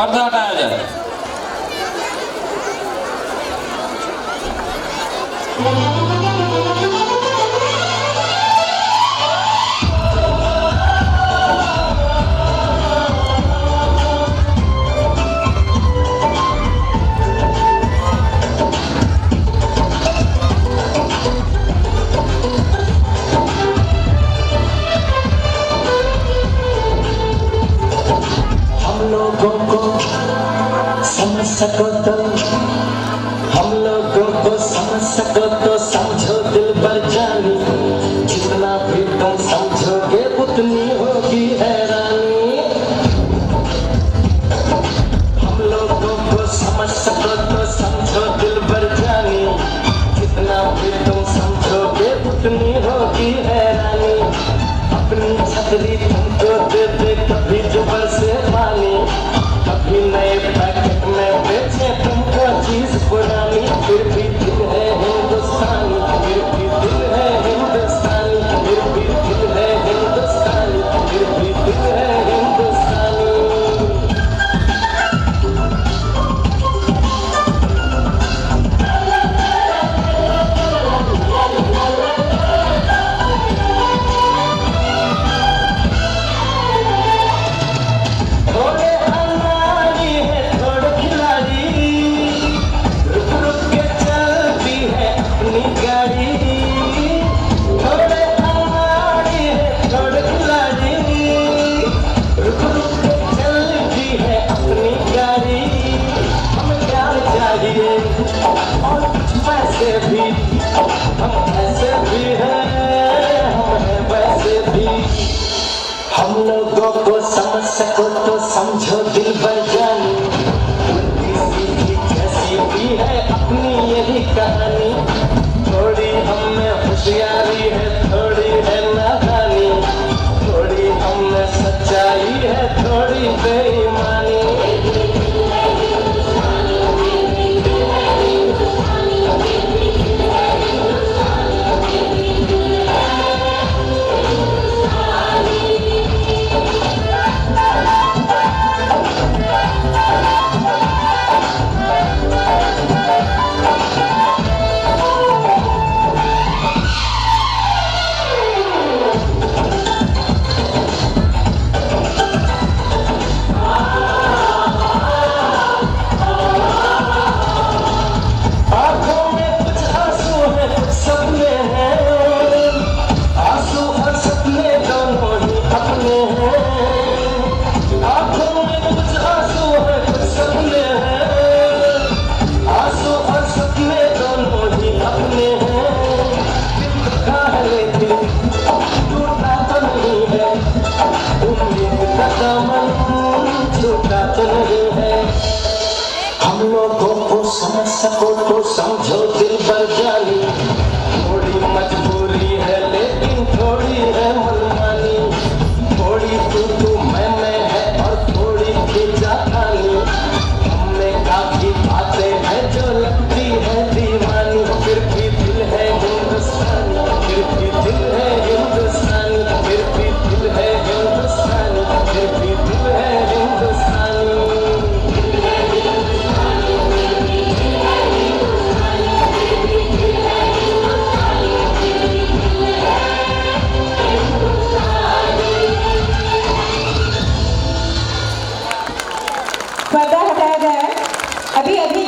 पर्दा हटाया जाए। सको तो हम लोगों को समझ सको तो समझो दिल भर जानी, जितना भी तुम समझोगे उतनी होगी हैरानी। हम लोगों को समझ सको तो समझो दिल भर जानी, जितना भी तुम समझोगे उतनी होगी हैरानी। अपनी छतरी तुमको दे दे कभी जुबान से पानी, कभी नए पैकेट में बेचे तुमको चीज पुरानी। फिर भी दिल है हिंदुस्तानी, फिर भी दिल है हिंदुस्तानी, फिर भी दिल है हिंदुस्तानी, फिर भी दिल है हिंदुस्तानी। और वैसे भी हम ऐसे भी हैं, हम हैं वैसे भी। हम लोगों को समझ सको तो समझो दिल भर जानी, उल्टी सीधी जैसी भी है अपनी यही कहानी। थोड़ी हम में होशियारी है, थोड़ी है नादानी, थोड़ी हम में सच्चाई है, थोड़ी बेईमानी। हम लोगों को समझ सको तो समझो दिल भर जानी, थोड़ी मजबूरी है लेकिन थोड़ी है मनमानी। थोड़ी तू मैं है और थोड़ी खींचातानी, हमने काफी बातें हैं जो लगती है दीवानी। फिर भी दिल है हिंदुस्तानी, फिर भी दिल है हिंदुस्तानी, फिर भी दिल है हिंदुस्तानी, फिर भी दिल है हिंदुस्तानी। पर्दा हटाया जाए। अभी अभी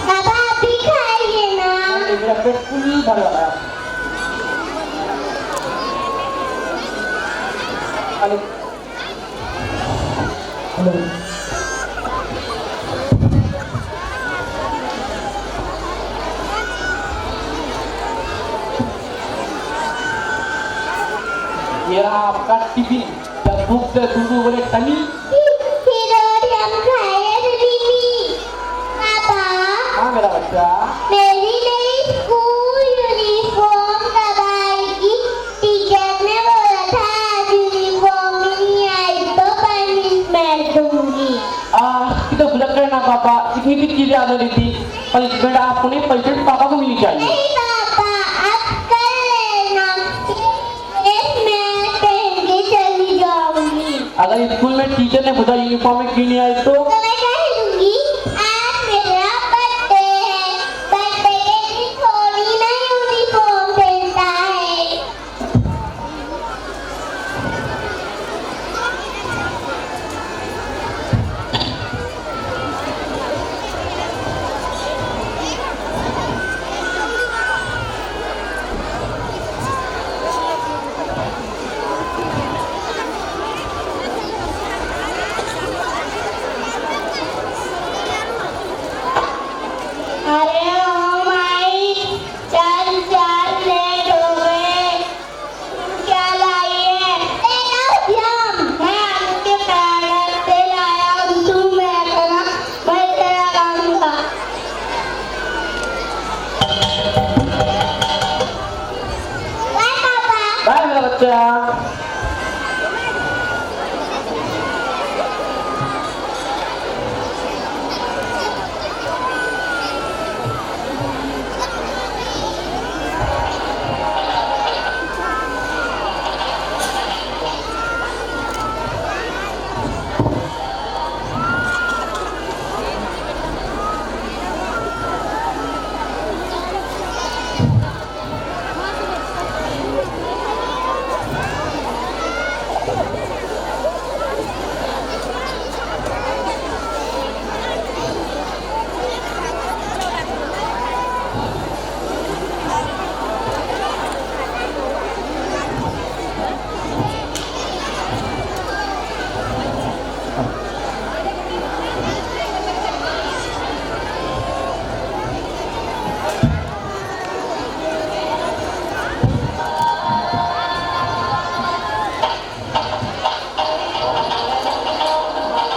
पापा अभी खाइए ना। मेरा पेट फुल भरा है। हेलो ये रहा आपका टिफिन, जब भूख से दूधू बोले तनी फिर हम खाए दीदी। पापा हाँ मेरा बच्चा, मेरी नई स्कूल यूनिफॉर्म कब आएगी? टीचर ने बोला था आज यूनिफॉर्म इतनी भी चीजें आ रही थी पर बेटा आपने पैसे पापा को मिलनी चाहिए। नहीं पापा, अब कर लेना। ड्रेस मैं पहन के चली जाऊंगी। अगर स्कूल में टीचर ने पूछा यूनिफॉर्म में क्यों नहीं आई तो मैं कह दूंगी आज मेरा बर्थडे है, बर्थडे के दिन थोड़ी ना यूनिफॉर्म पहनता है। अरे ओ माई, चल चल लेट हो गए। क्या लाई है? जाम है उनके पैर पे लाया हूँ। तू मैं करा, मैं तेरा काम था। बाय पापा। बाय मेरा बच्चा।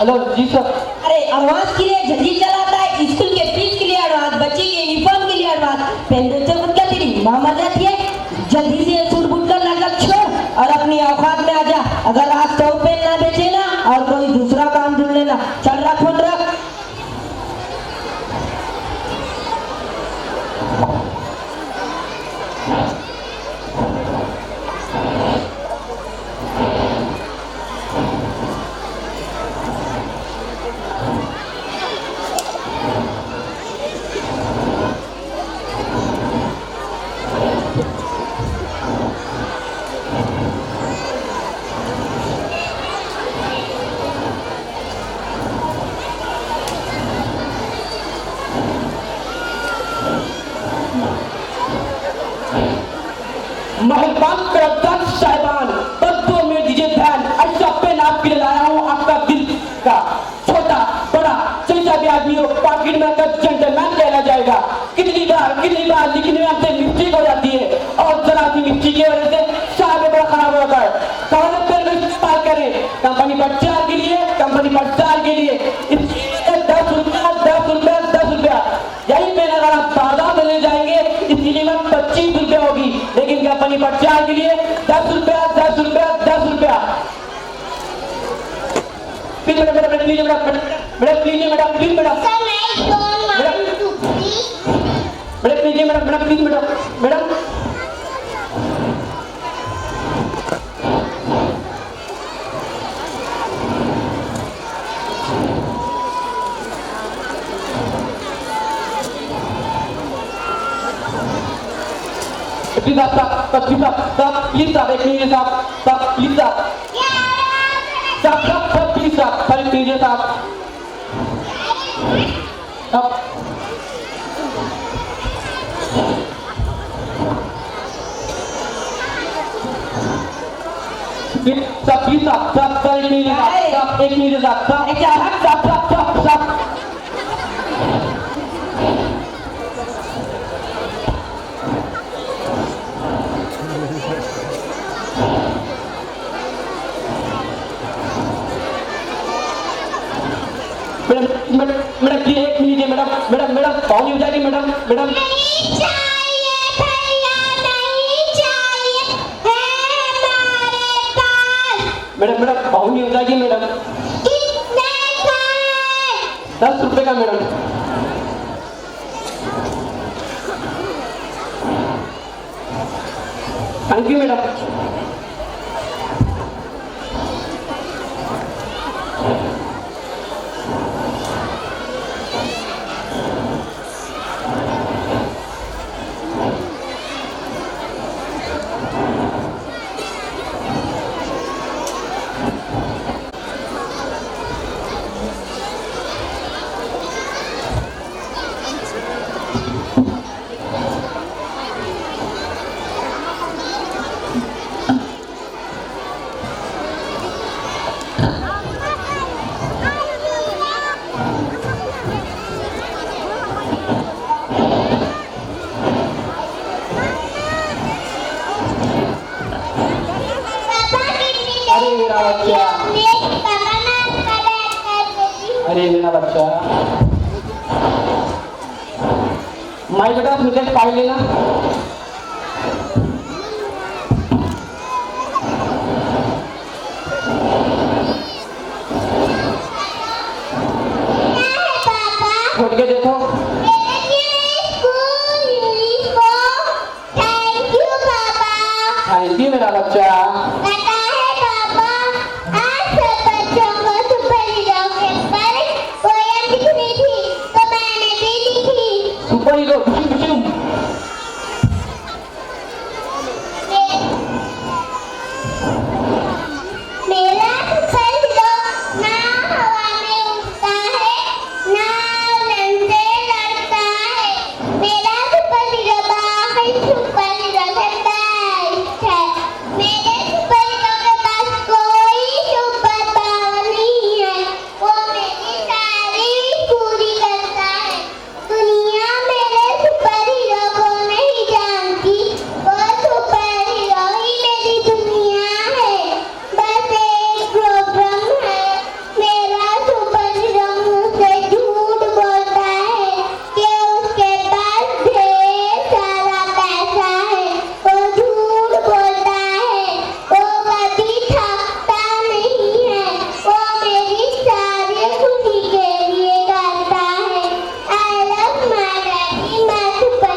हेलो जी सर। अरे एडवांस के लिए जल्दी चलाता है, स्कूल के फीस के लिए एडवांस, बच्चे के यूनिफॉर्म के लिए एडवांस, पहनने से खुद क्या तेरी माँ मर जाती है। जल्दी से सूट बूट कर लगन छोड़ और अपनी औकात में आ जा। अगर आज तो पेन ना बेचे ना और कोई दूसरा काम ढूंढ लेना। चल रख फोन रख। मेहरबान करदन साहिबान, बच्चों में दीजिए ध्यान। ऐसा पेन आपके लिए लाया हूँ, आपका दिल का छोटा बड़ा जैसा भी आदमी हो पॉकेट में का जेंटलमैन कहला जाएगा। कितनी बार लिखने में आपसे मिस्टेक हो जाती है और जरा सी मिस्टेक की वजह से साहब बड़ा खराब हो जाता है। कौन पेन में इस्तेमाल करें? कंपनी प्रचार के लिए, कंपनी प्रचार के लिए 10 रुपया 10 रुपया 10 रुपया। यही पेन अगर आप बाजार में ले जाएंगे इसकी कीमत 25 रुपया होगी, लेकिन कंपनी प्रचार के लिए 10 रुपया 10 रुपया 10 रुपया। Please madam madam please madam madam please madam please madam sir मैं don't want to please. Madam please madam madam please madam madam please साहब प्लीज साहब एक मिनट साहब प्लीज साहब प्लीज साहब सर प्लीज साहब प्लीज साहब एक मिनट साहब मैडम जी एक मिनट मैडम पानी हो जाएगी मैडम नहीं चाहिए भैया, नहीं चाहिए है हमारे पास। मैडम पानी हो जाएगी मैडम। कितने का है? 10 रुपए का मैडम। Thank you madam. पापा कितनी अरे मेरा बच्चा, पापा ना कर देती अरे मेरा बच्चा, माई बेटा मिनट पाई लेना। क्या है पापा खोल के देखो। स्कूल यूनिफॉर्म थैंक यू पापा थैंक यू मेरा बच्चा। पता है पापा आज सब बच्चों को सुपर हीरो के पर पोयम लिखनी थी तो मैंने भी लिखी सुपर हीरो बिशुम बिशुम। मेरा सुपर हीरो ना हवा में उड़ता है ना उड़न से लड़ता है मेरा सुपर हीरो बाहर सुपर हीरो से बेस्ट है मेरे सुपर हीरो के पास कोई सुपर पावर नहीं है वो मेरी सारी पूरी करता है दुनिया मेरे सुपर हीरो को नहीं जानती वो सुपर हीरो ही मेरी दुनिया है बस एक प्रॉब्लम है मेरा सुपर हीरो मुझसे झूठ बोलता है कि उसके पास ढेर सारा पैसा है वो झूठ बोलता है वो कभी थकता नहीं है वो मेरी सारी खुशी के लिए करता है I love my daddy my super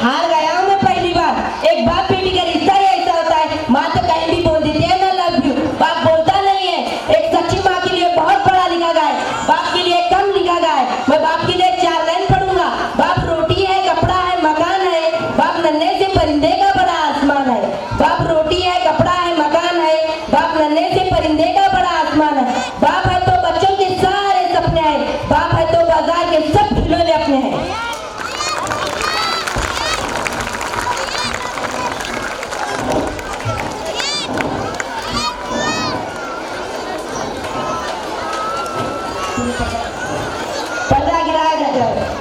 हार गया हूँ मैं पहली बार। एक बाप बेटी का रिश्ता ही ऐसा होता है। माँ तो कहीं भी बोल देती है ना लव यू, बाप बोलता नहीं है। एक सच्ची माँ के लिए बहुत पढ़ा लिखा गया है, बाप के लिए कम लिखा गया है। मैं बाप के लिए 4 लाइन पढ़ूंगा। बाप रोटी है, कपड़ा है, मकान है। बाप नन्हे से परिंदे का बड़ा आसमान है। बाप रोटी है, कपड़ा है, मकान है। बाप नन्हे से परिंदे का बड़ा आसमान है। बाप है तो बच्चों के सारे सपने हैं। बाप है तो बाजार के सब खिलौने अपने हैं। पर्दा गिराया जाता है।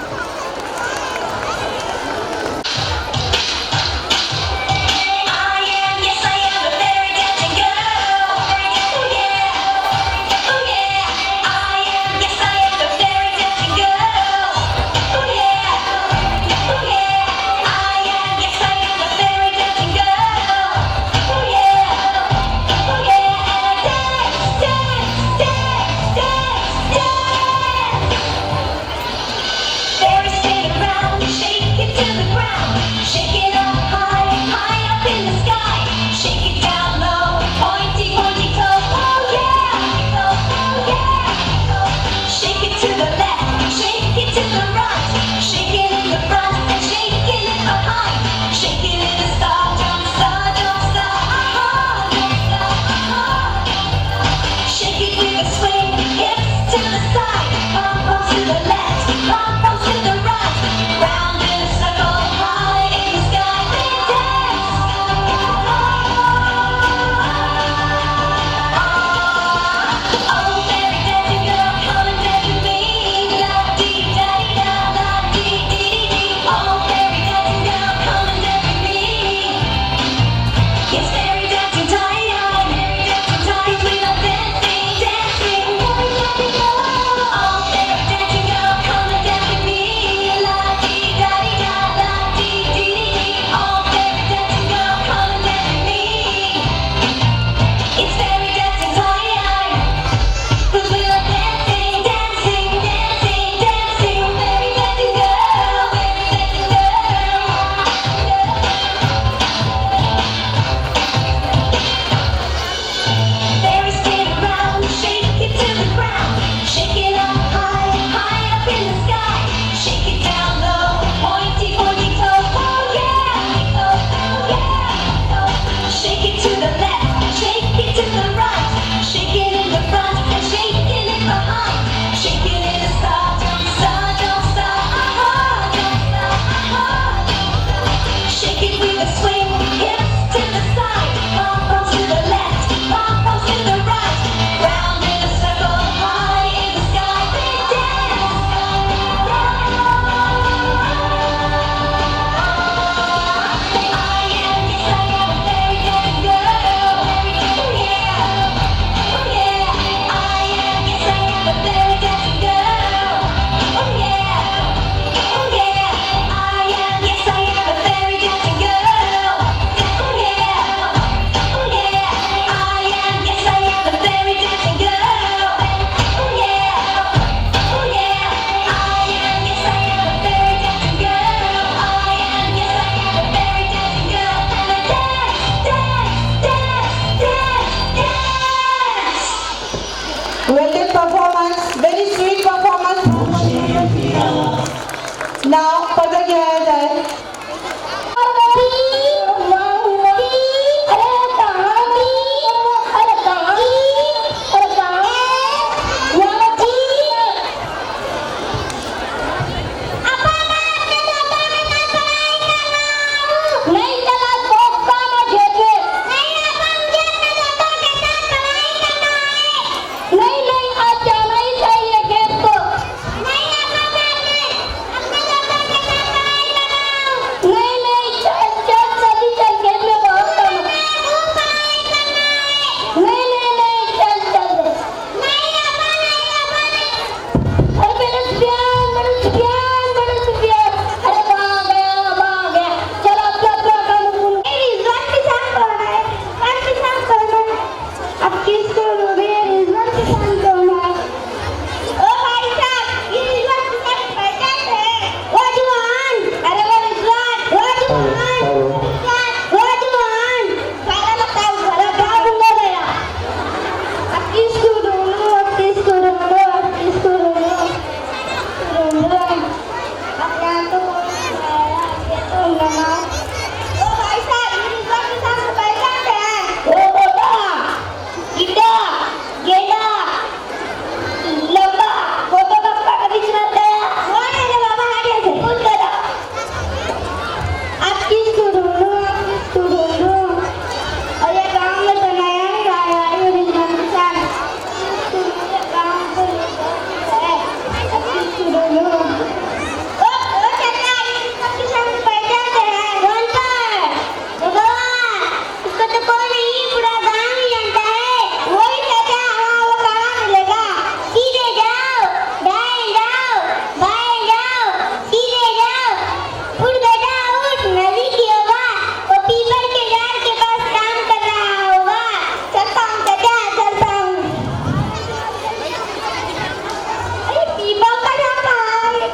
Yeah. हूँ ओ चाचा इसके संग बैठ जाते हैं कौन पर भगवान उसको तो कोई नहीं पूरा गांव ही जानता है वही चाचा हाँ वो कहाँ मिलेगा सीधे जाओ दाएं जाओ बाएं जाओ सीधे जाओ उठ बेटा उठ नदी की होगा वो पीपल के झाड़ के पास काम कर रहा होगा चलता हूँ चाचा चलता हूँ अरे पीपल का झाड़ कहाँ है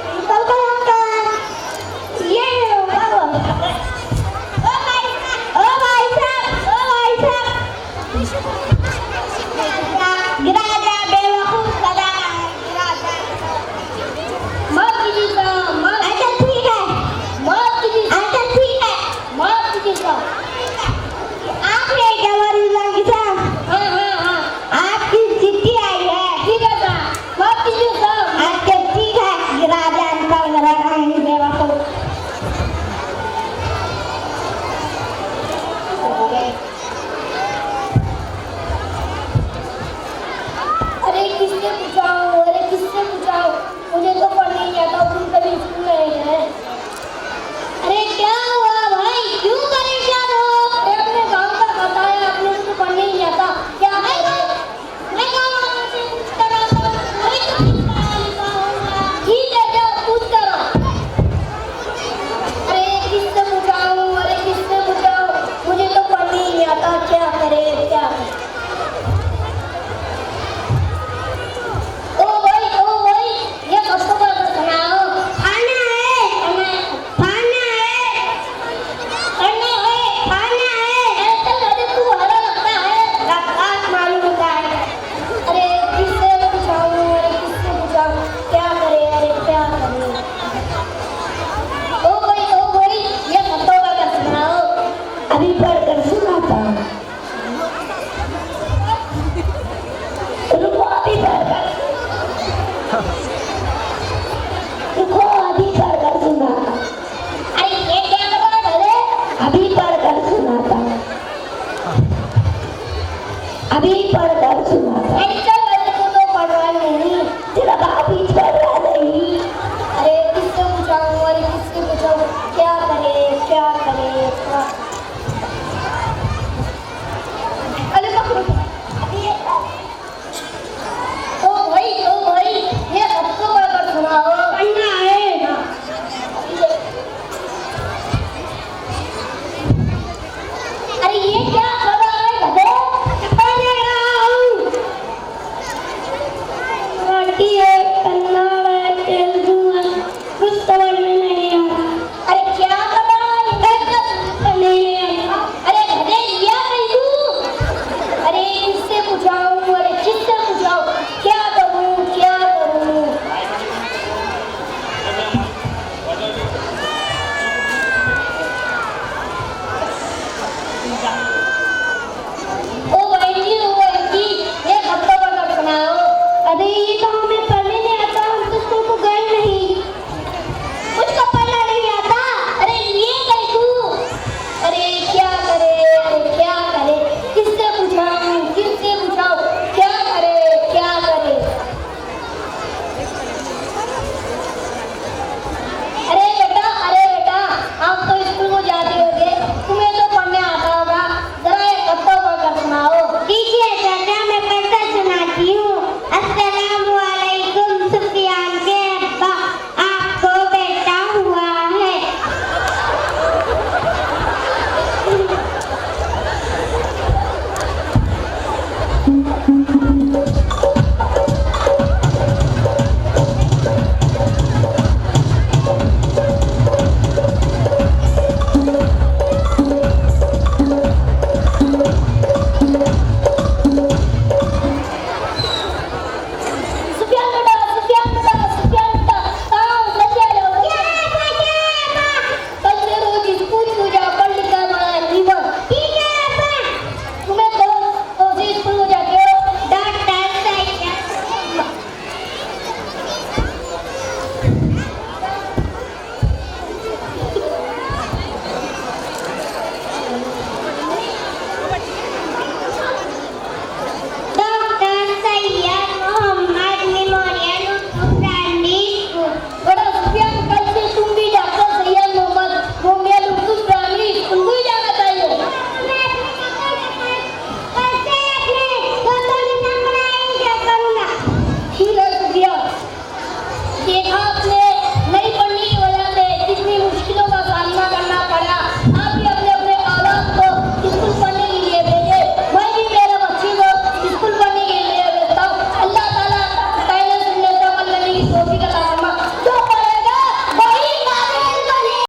ये आपने